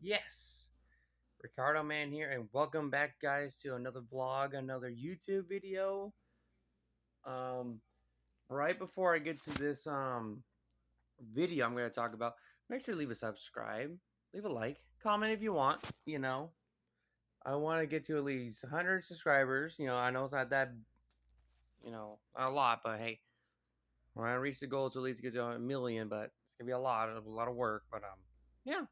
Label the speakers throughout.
Speaker 1: Yes, Ricardo Man here, and welcome back, guys, to another vlog, another YouTube video. Um, right before I get to this video, I'm going to talk about. Make sure to leave a subscribe, leave a like, comment if you want. I want to get to at least 100 subscribers. I know it's not that, not a lot, but hey, we're gonna reach the goal to at least get to a million. But it's gonna be a lot of work. But yeah.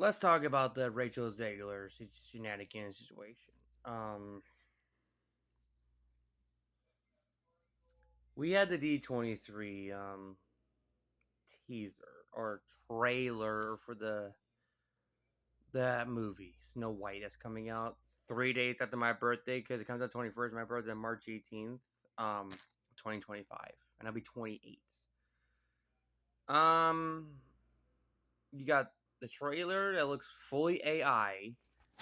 Speaker 1: Let's talk about the Rachel Zegler shenanigans situation. Um, we had the D23 teaser or trailer for that movie Snow White that's coming out 3 days after my birthday because it comes out 21st. My birthday on March 18th, 2025, and I'll be 28. Um, you got the trailer that looks fully AI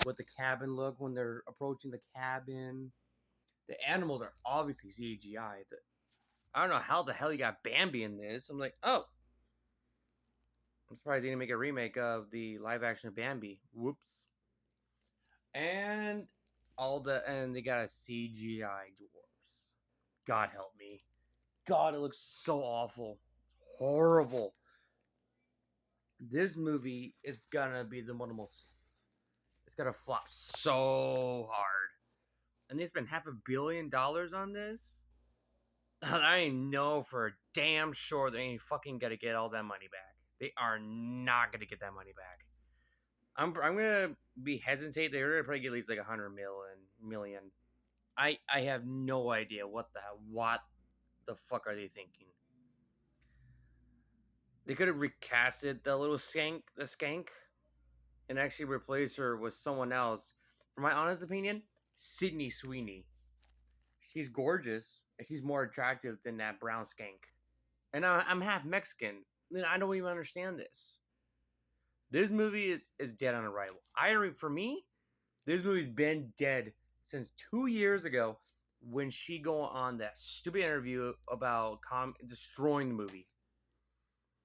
Speaker 1: with the cabin look when they're approaching the cabin. The animals are obviously CGI. I don't know how the hell you got Bambi in this. I'm like, oh, I'm surprised they didn't make a remake of the live action of Bambi. Whoops. And they got a CGI dwarves. God help me. God, it looks so awful. It's horrible. This movie is gonna be the one of the most. It's gonna flop so hard. And they spent $500 million on this. I know for a damn sure they ain't fucking gonna get all that money back. They are not gonna get that money back. I'm gonna be hesitate. They're gonna probably get at least like 100 million. I have no idea what the fuck are they thinking. They could have recasted the skank, and actually replaced her with someone else. For my honest opinion, Sydney Sweeney. She's gorgeous and she's more attractive than that brown skank. And I'm half Mexican. I don't even understand this. This movie is dead on arrival. For me, this movie's been dead since 2 years ago when she go on that stupid interview about destroying the movie,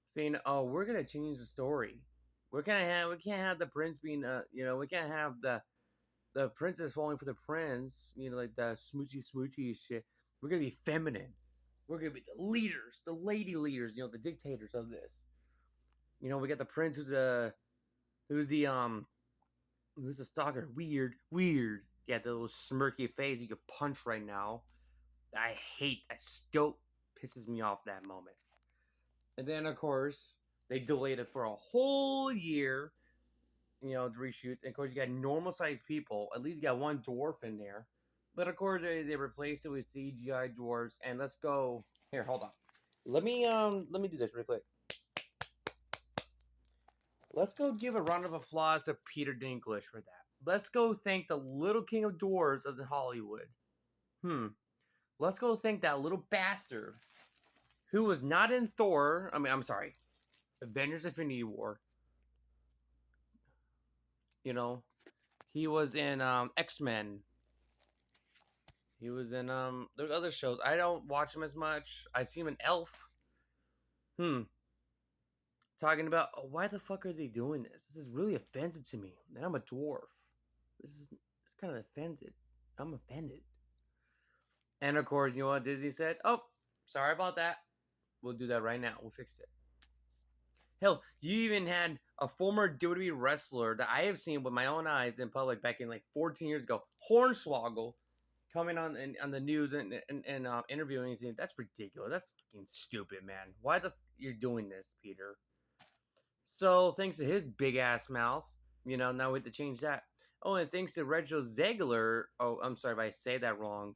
Speaker 1: saying, "Oh, we're gonna change the story. We can't have the prince being we can't have the princess falling for the prince. Like the smoochy shit. We're gonna be feminine. We're gonna be the leaders, the lady leaders. The dictators of this. We got the prince who's the who's the stalker? Weird. Yeah, the little smirky face you could punch right now. I still pisses me off that moment. And then, of course, they delayed it for a whole year, to reshoot. And, of course, you got normal sized people. At least you got one dwarf in there. But, of course, they replaced it with CGI dwarves. And let's go. Here, hold on. Let me do this real quick. Let's go give a round of applause to Peter Dinklage for that. Let's go thank the little king of dwarves of Hollywood. Let's go thank that little bastard who was not in Thor. I'm sorry, Avengers Infinity War. He was in X-Men. He was in there's other shows. I don't watch him as much. I see him in Elf. Talking about, oh, why the fuck are they doing this? This is really offensive to me. And I'm a dwarf. It's kind of offended. I'm offended. And of course, you know what Disney said? Oh, sorry about that. We'll do that right now. We'll fix it. Hell, you even had a former WWE wrestler that I have seen with my own eyes in public back in like 14 years ago, Hornswoggle, coming on the news and interviewing. Saying, that's ridiculous. That's fucking stupid, man. Why you're doing this, Peter? So thanks to his big ass mouth, now we have to change that. Oh, and thanks to Rachel Zegler. Oh, I'm sorry if I say that wrong.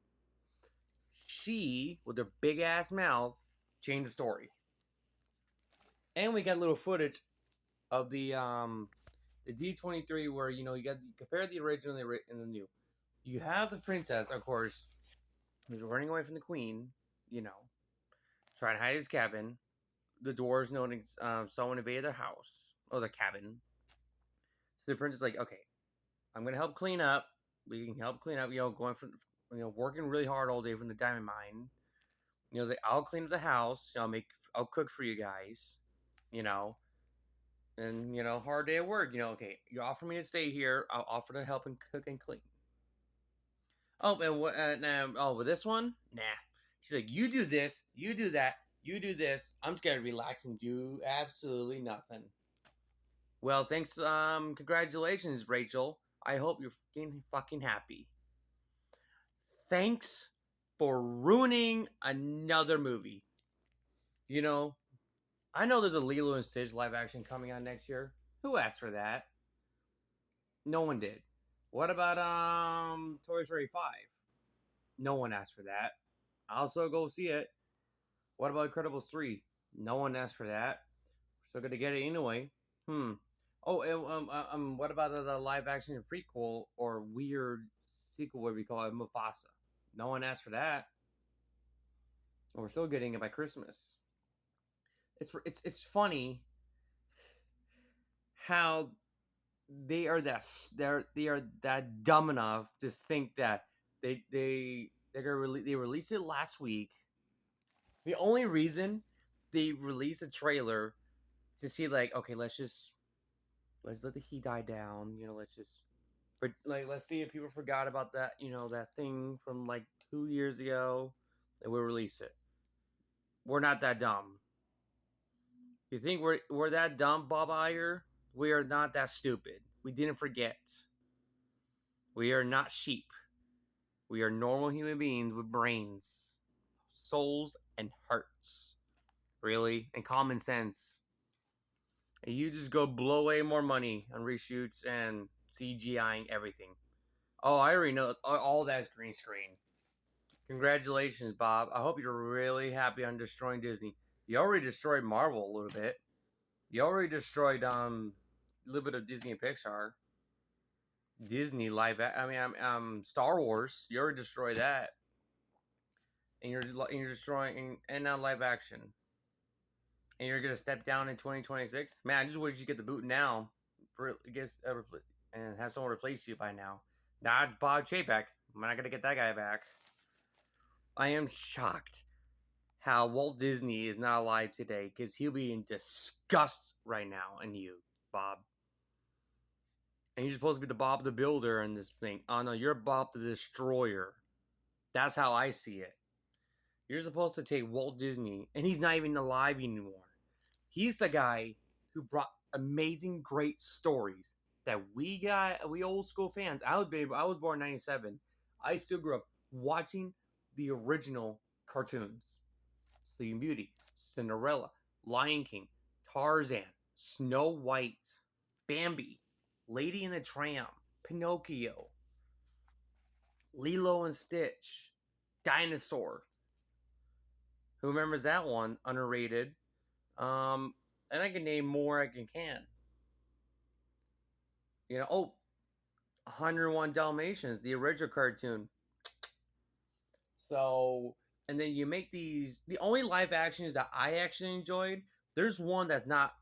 Speaker 1: She, with her big ass mouth, changed the story. And we got little footage of the D23 where you compare the original and the new. You have the princess, of course, who's running away from the queen. Trying to hide his cabin. The dwarves noting someone invaded their house or their cabin. So the princess is like, okay, I'm gonna help clean up. We can help clean up. Going from working really hard all day from the diamond mine. Like, I'll clean up the house. I'll cook for you guys. And hard day at work. Okay, you offer me to stay here. I'll offer to help and cook and clean. Oh, and what? Nah, oh, with this one, nah. She's like, you do this, you do that, you do this. I'm just gonna relax and do absolutely nothing. Well, thanks. Congratulations, Rachel. I hope you're fucking happy. Thanks for ruining another movie. You know, I know there's a Lilo and Stitch live action coming out next year. Who asked for that? No one did. What about Toy Story 5? No one asked for that. I'll also go see it. What about Incredibles 3? No one asked for that. We're still gonna get it anyway. Oh, and what about the live action prequel or weird sequel, whatever you call it, Mufasa? No one asked for that. And we're still getting it by Christmas. It's funny how they are that dumb enough to think that they released it last week. The only reason they released a trailer to see, like, okay, let's let the heat die down. But like, let's see if people forgot about that. That thing from like 2 years ago, and we'll release it. We're not that dumb. You think we're that dumb, Bob Iger? We are not that stupid. We didn't forget. We are not sheep. We are normal human beings with brains, souls, and hearts. Really? And common sense. And you just go blow away more money on reshoots and CGIing everything. Oh, I already know. All that's green screen. Congratulations, Bob. I hope you're really happy on destroying Disney. You already destroyed Marvel a little bit. You already destroyed a little bit of Disney and Pixar. Disney Star Wars. You already destroyed that, and you're destroying and now live action, and you're gonna step down in 2026. Man, I just wish you get the boot now, and have someone replace you by now. Not Bob Chapek. I'm not gonna get that guy back. I am shocked how Walt Disney is not alive today, because he'll be in disgust right now. And you, Bob. And you're supposed to be the Bob the Builder in this thing. Oh no, you're Bob the Destroyer. That's how I see it. You're supposed to take Walt Disney, and he's not even alive anymore. He's the guy who brought amazing, great stories that we old school fans. I was born in '97. I still grew up watching the original cartoons. Sleeping Beauty, Cinderella, Lion King, Tarzan, Snow White, Bambi, Lady and the Tramp, Pinocchio, Lilo and Stitch, Dinosaur. Who remembers that one? Underrated. And I can name more. I can. 101 Dalmatians, the original cartoon. So, and then you make these. The only live actions that I actually enjoyed. There's one that's not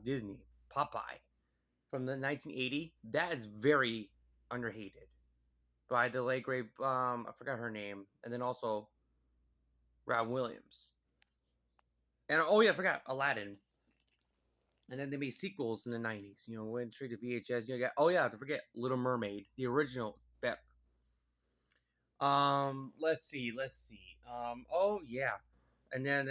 Speaker 1: Disney, Popeye, from the 1980. That is very underhated by the late great I forgot her name, and then also Robin Williams. And oh yeah, I forgot Aladdin. And then they made sequels in the 90s. Went straight to VHS. To forget Little Mermaid, the original. Better. Let's see. Oh yeah, and then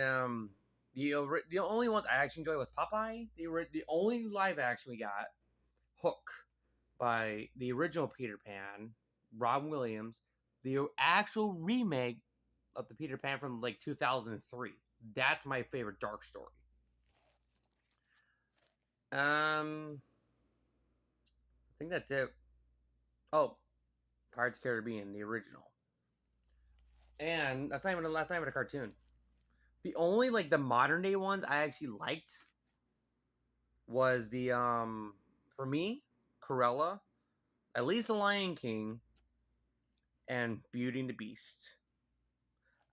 Speaker 1: the only ones I actually enjoyed was Popeye. The only live action we got, Hook, by the original Peter Pan, Robin Williams. The actual remake of the Peter Pan from like 2003. That's my favorite dark story. I think that's it. Oh, Pirates of the Caribbean, the original. And that's not even a cartoon. The only the modern day ones I actually liked was the for me, Cruella, at least The Lion King, and Beauty and the Beast.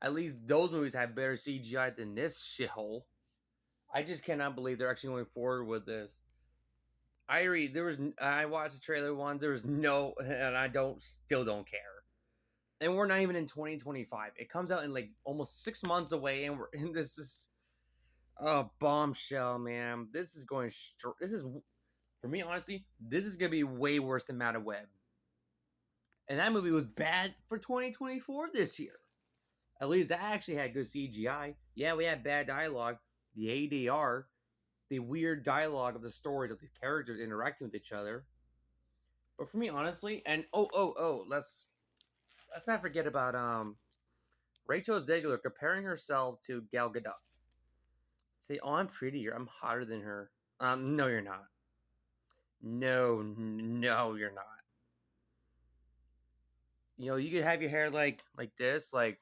Speaker 1: At least those movies have better CGI than this shithole. I just cannot believe they're actually going forward with this. I watched the trailer once. There was no, and I still don't care. And we're not even in 2025. It comes out in like almost 6 months away, and this is. Oh, Bombshell, man. This is going. This is, for me, honestly, this is gonna be way worse than Madam Web. And that movie was bad for 2024 this year. At least that actually had good CGI. Yeah, we had bad dialogue. The ADR, the weird dialogue of the stories of the characters interacting with each other. But for me, honestly, and let's not forget about Rachel Zegler comparing herself to Gal Gadot. Say, oh, I'm prettier, I'm hotter than her. No, you're not. No, you're not. You know, you could have your hair like this, like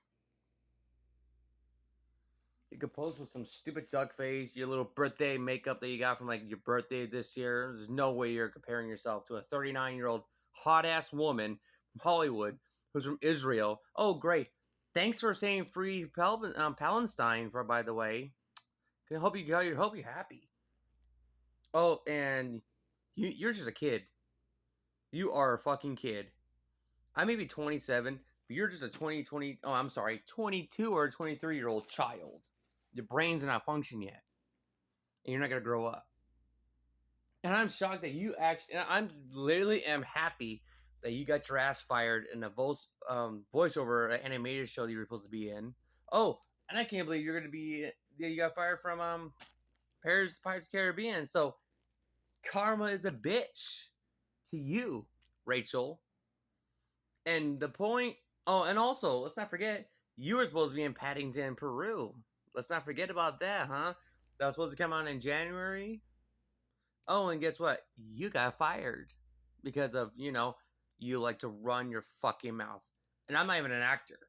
Speaker 1: you could pose with some stupid duck face, your little birthday makeup that you got from like your birthday this year. There's no way you're comparing yourself to a 39-year-old hot ass woman from Hollywood who's from Israel. Oh, great! Thanks for saying free Palestine. For by the way, can hope you hope you're happy. Oh, and you're just a kid. You are a fucking kid. I may be 27, but you're just a 2020. Oh, I'm sorry, 22 or 23-year-old child. Your brain's not function yet, and you're not gonna grow up. And I'm shocked that you actually. And I'm literally am happy that you got your ass fired in a voiceover animated show that you were supposed to be in. Oh, and I can't believe you're gonna be. Yeah, you got fired from Pirates Caribbean. So karma is a bitch to you, Rachel. And the point. Oh, and also let's not forget you were supposed to be in Paddington, Peru. Let's not forget about that, huh? That was supposed to come out in January. Oh, and guess what? You got fired because of, you like to run your fucking mouth. And I'm not even an actor.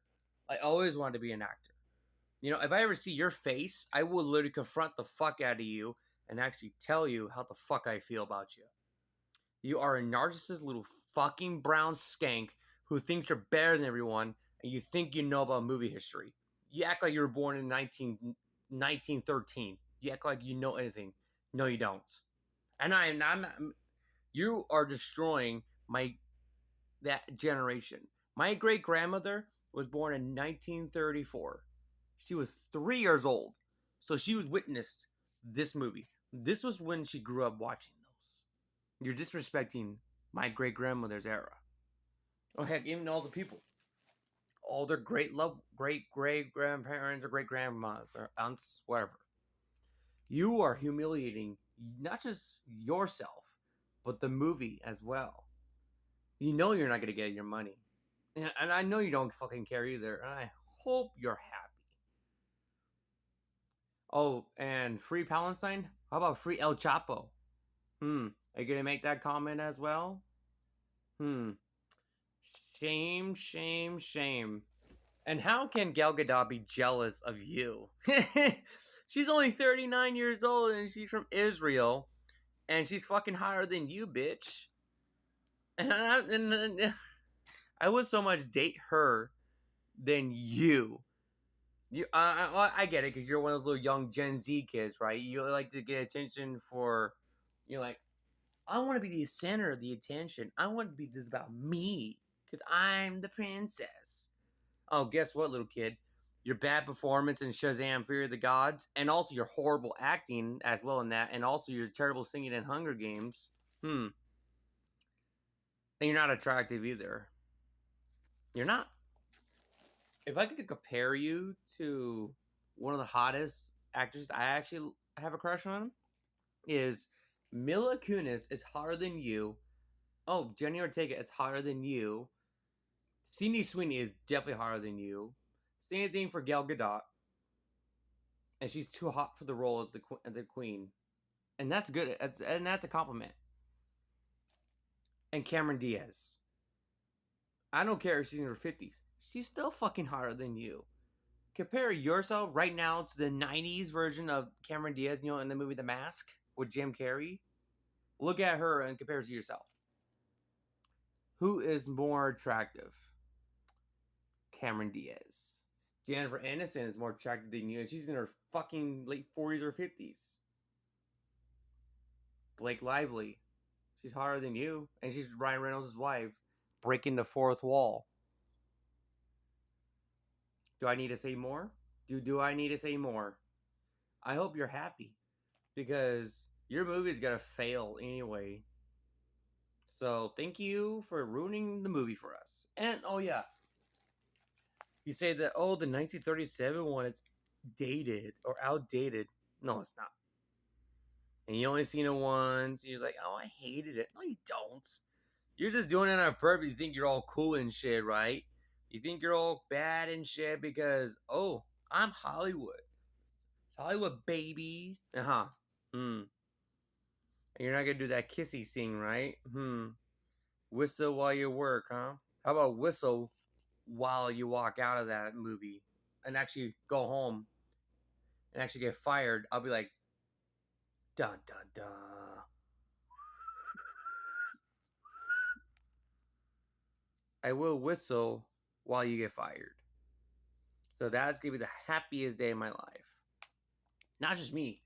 Speaker 1: I always wanted to be an actor. You know, if I ever see your face, I will literally confront the fuck out of you and actually tell you how the fuck I feel about you. You are a narcissist little fucking brown skank who thinks you're better than everyone and you think you know about movie history. You act like you were born in 1913. You act like you know anything. No, you don't. And I'm not, you are destroying that generation. My great grandmother was born in 1934. She was 3 years old, so she was witnessed this movie. This was when she grew up watching those. You're disrespecting my great grandmother's era. Oh heck, even all the people, all their great grandparents or great grandmas or aunts, whatever. You are humiliating not just yourself, but the movie as well. You know you're not going to get your money. And I know you don't fucking care either. And I hope you're happy. Oh, and free Palestine? How about free El Chapo? Are you going to make that comment as well? Shame, shame, shame. And how can Gal Gadot be jealous of you? She's only 39 years old and she's from Israel. And she's fucking higher than you, bitch. And I would so much date her than you. I get it because you're one of those little young Gen Z kids, right? You like to get attention for, you're like, I want to be the center of the attention. I want to be this about me because I'm the princess. Oh, guess what, little kid? Your bad performance in Shazam: Fear of the Gods, and also your horrible acting as well in that, and also your terrible singing in Hunger Games. And you're not attractive either. You're not. If I could compare you to one of the hottest actors I actually have a crush on, is Mila Kunis is hotter than you. Oh, Jenny Ortega is hotter than you. Sydney Sweeney is definitely hotter than you. Same thing for Gal Gadot, and she's too hot for the role as the queen, and that's good. That's a compliment. And Cameron Diaz, I don't care if she's in her 50s, she's still fucking hotter than you. Compare yourself right now to the 90s version of Cameron Diaz, in the movie The Mask with Jim Carrey. Look at her and compare it to yourself. Who is more attractive? Cameron Diaz. Jennifer Aniston is more attractive than you, and she's in her fucking late 40s or 50s. Blake Lively. She's hotter than you, and she's Ryan Reynolds' wife, breaking the fourth wall. Do I need to say more? Do I need to say more? I hope you're happy because your movie's gonna fail anyway. So thank you for ruining the movie for us. And oh yeah, you say that the 1937 one is dated or outdated. No, it's not. And you only seen it once. And you're like, oh, I hated it. No, you don't. You're just doing it on purpose. You think you're all cool and shit, right? You think you're all bad and shit because I'm Hollywood. It's Hollywood, baby. Hmm. And you're not gonna do that kissy scene, right? Whistle while you work, huh? How about whistle while you walk out of that movie and actually go home and actually get fired? I'll be like, dun dun dun. I will whistle while you get fired. So that's gonna be the happiest day of my life. Not just me,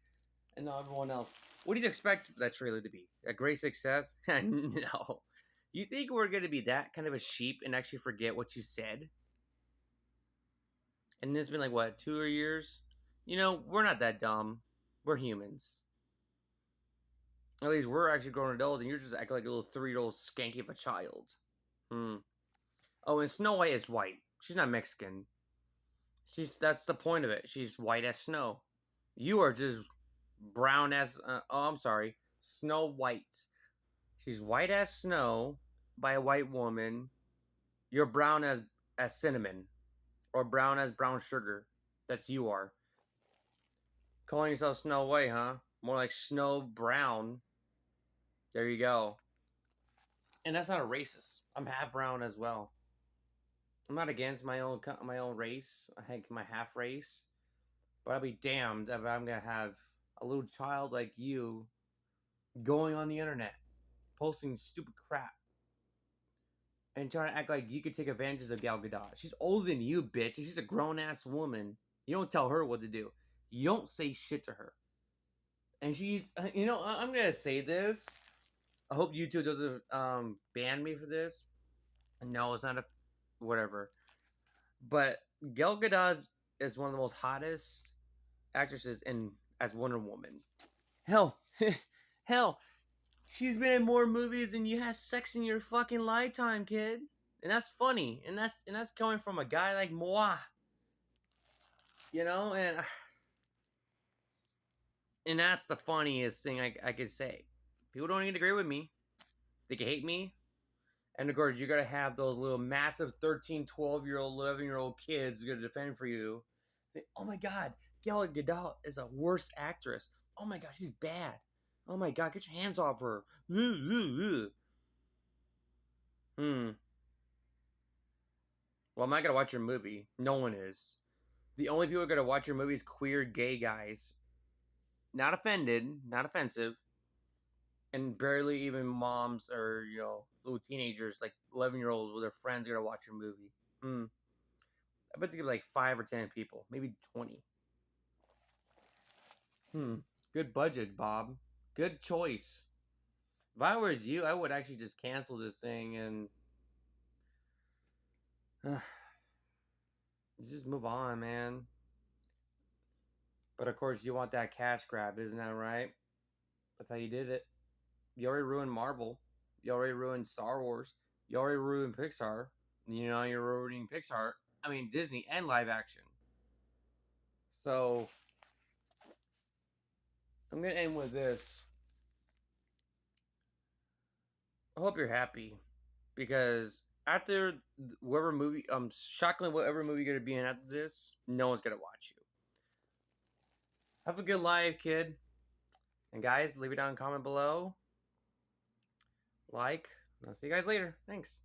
Speaker 1: and not everyone else. What do you expect that trailer to be? A great success? No. You think we're gonna be that kind of a sheep and actually forget what you said? And it's been like what, 2 years? We're not that dumb. We're humans. At least we're actually grown adults, and you're just acting like a little 3-year-old skanky of a child. Oh, and Snow White is white. She's not Mexican. That's the point of it. She's white as snow. You are just brown as I'm sorry, Snow White. She's white as snow by a white woman. You're brown as cinnamon, or brown as brown sugar. That's you are. Calling yourself Snow White, huh? More like Snow Brown. There you go. And that's not a racist. I'm half brown as well. I'm not against my own race. I think my half race, but I'll be damned if I'm gonna have a little child like you going on the internet, posting stupid crap, and trying to act like you could take advantage of Gal Gadot. She's older than you, bitch. She's a grown ass woman. You don't tell her what to do. You don't say shit to her. And she's, I'm gonna say this. I hope YouTube doesn't ban me for this. No, it's not a whatever. But Gal Gadot is one of the most hottest actresses as Wonder Woman. Hell, hell, she's been in more movies than you had sex in your fucking lifetime, kid. And that's funny. And that's coming from a guy like moi. And that's the funniest thing I could say. People don't even agree with me. They can hate me. And of course, you're going to have those little massive 13, 12-year-old, 11-year-old kids who are going to defend for you. Say, oh my God, Gal Gadot is a worse actress. Oh my God, she's bad. Oh my God, get your hands off her. Well, I'm not going to watch your movie. No one is. The only people who are going to watch your movie is queer gay guys. Not offended, not offensive. And barely even moms or, little teenagers, like 11-year-olds with their friends are going to watch your movie. I bet it's going to be like 5 or 10 people. Maybe 20. Good budget, Bob. Good choice. If I was you, I would actually just cancel this thing and just move on, man. But of course, you want that cash grab, isn't that right? That's how you did it. You already ruined Marvel. You already ruined Star Wars. You already ruined Pixar. You're ruining Pixar. I mean, Disney and live action. So, I'm going to end with this. I hope you're happy. Because after whatever movie, shockingly, whatever movie you're going to be in after this, no one's going to watch you. Have a good life, kid. And guys, leave it down in comment below. Like. And I'll see you guys later. Thanks.